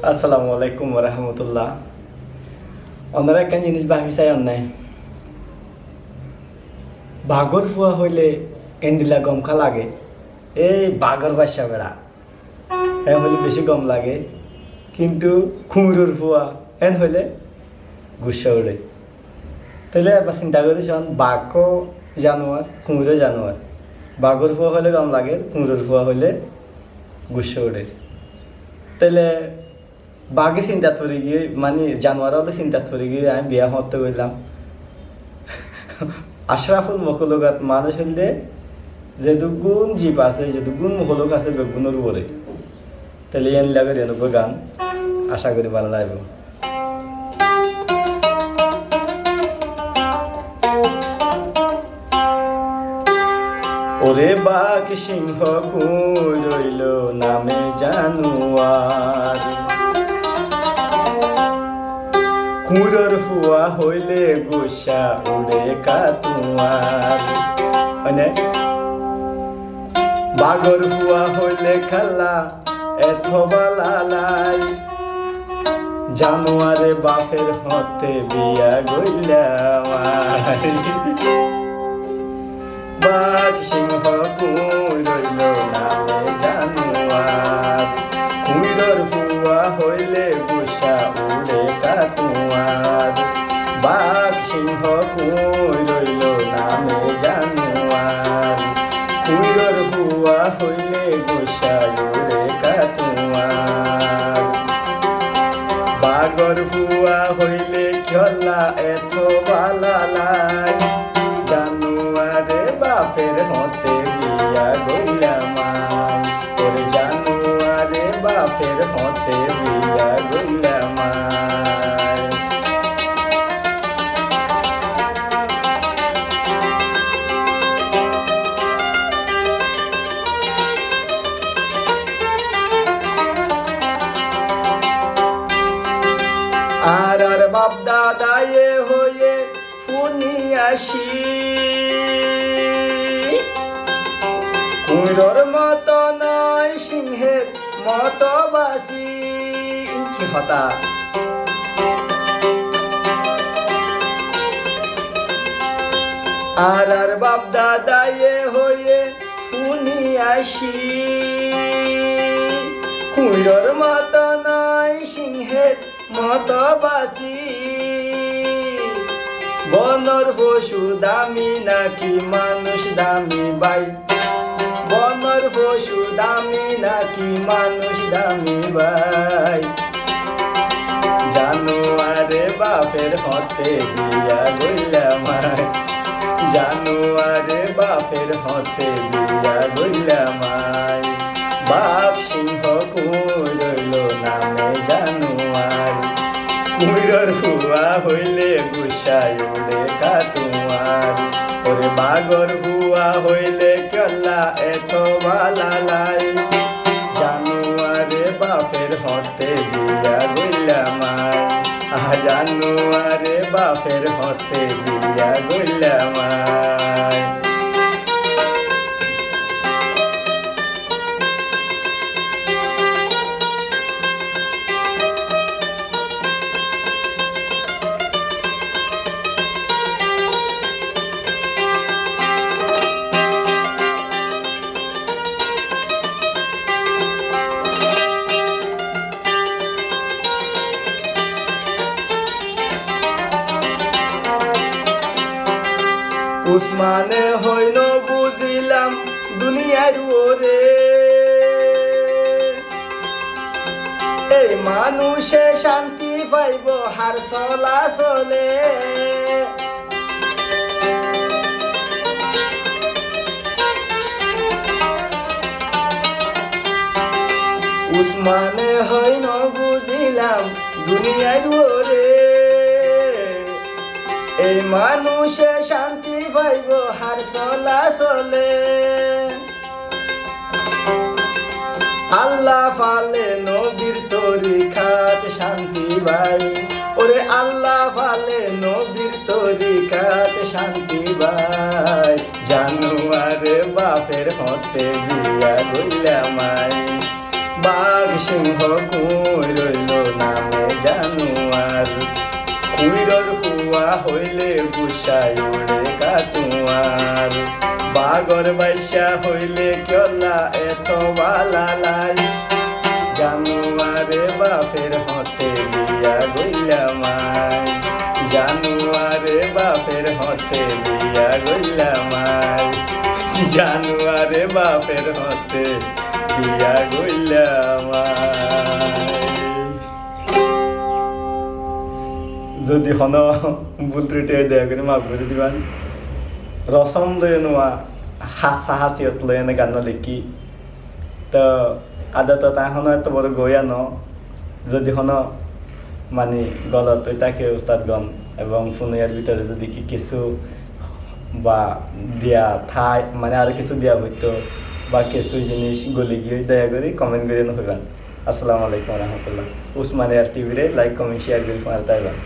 আসসালামু আলাইকুম রহমতুল্লাহ। ওনারা একটা জিনিস ভাবি চাই অন্যায় বাঘর ফুয়া হইলে এন্ডিলা গমখা লাগে। এই বাঘর বাসা বেড়া হ্যাঁ হইলে বেশি গম লাগে, কিন্তু কুমড়োর ফুয়া হ্যান হইলে গুসা উড়ে। তাহলে এবার চিন্তা করি শোন, বাঘও জানোয়ার কুমড়ো জানোয়ার, বাঘর ফুয়া হইলে গম লাগে, কুমড়োর ফুয়া হইলে গুসা উড়ে। তাহলে বাঘে চিন্তা ধরে গিয়ে মানে জানোয়ার হলে চিন্তা ধরে গিয়ে আমি বিয়া হতে গেলাম। আশরাফুল মখলুকাত মানুষ হইলে যেহেতু গুণ জীব আছে, যেহেতু গুণ মখলুক আছে বেগুনের উপরে, তাহলে এন লাগে রেণুক গান আশা করি ভালো লাগবে। ওরে বাঘ সিংহ কই রইল নামে জানোয়ার, কুমড়োর ফুয়া হইলে গোসা উড়ে কাতুয়ার। মানে বাঘর ফুয়া হইলে খাল্লা এত বালাই, জানোয়ারে বাপের হতে বিয়া গইলাম। বাঘ সিংহ কই রইল নামে জানোয়ার, কুমড়োর ফুয়া হইলে গোসা উড়ে কাতুয়ার। বাঘ সিংহ কই রইল নামে জানোয়ার, কুমড়োর ফুয়া হইলে গোসা উড়ে কাতুয়ার। বাঘর ফুয়া হইলে খেলা এত বালাই, জানোয়ারে বাপের হতে বিয়া গইলাম। ওরে জানোয়ারে বাপের হতে বিয়া গইলাম। আর বাপ দাদায়ে হয়ে ফুনি আসি, কুমড়োর মতো নয় সিংহের মতো বাসি। কি হতা আর বাপ দাদায়ে হয়ে ফুনি আসি, কুমড়োর মতো নয় সিংহের মতো বাসি। বনর পশু দামি নাকি মানুষ দামি ভাই, বনর পশু দামি নাকি মানুষ দামি ভাই। জানোয়ারে বাপের হতে বিয়া গইলাম, জানোয়ারে বাপের হতে বিয়া গইলাম। বাঘ সিংহ কই রইল নামে জানোয়ার, কুমড়োর ফুয়া হইলে গুসাই উড়ে কাতুয়ার। ওরে বাঘর ফুয়া হইলে কেলা এত বালাই, জানোয়ারে বাপের হতে বিয়া গইলাম। জানোয়ারে বাপের হতে বিয়া গইলাম। উসমানে হইল বুঝিলাম দুনিয়ার ওরে, এই মানুষে শান্তি পাইব হার চলা চলে। উসমানে হইল বুঝিলাম দুনিয়ার ওরে, এই মানুষে শান্তি পাইব হার চলা চলে। আল্লাহ ফালে নবীর তরিকাত শান্তি ভাই, ওরে আল্লাহ ফালে নবীর তরিকাত শান্তি ভাই। জানোয়ারে বাপের হতে বিয়া গইলাম, বাঘ সিংহ কুই রইল নামে জানুয়ার কুইরর হুয়া হইলে গুসাই উড়ে কাটুয়ার বাগর বাইশা হইলে কেলা এত বালালাই জানুয়ারে বাপের হতে বিয়া গইলা মাই জানুয়ারে বাপের হতে বিয়া গইলা মাই জানুয়ারে বাপের হতে বিয়া গইলা মাই। যদি হন ভুল ত্রুটি দয়া করে মাফ করে দিবান। রসম লয়ে নোয়া হাসা হাসিয়ত লয়ে গান লিখি তো আদত তাহন এত বড় গয়া ন যদি হন মানে গলত ওই তাকে উস্তাদগণ এবং ফোনের ভিতরে যদি কি কিছু বা দিয়া থাই মানে আরো কিছু দিয়া হইতো বা কিছু জিনিস গলি গিয়ে দয়া করে কমেন্ট করে নহইবান। আসসালামু আলাইকুম রহমতুল্লাহ। উসমানিয়ার টিভিরে লাইক কমেন্ট শেয়ার করে ফোন তাইবান।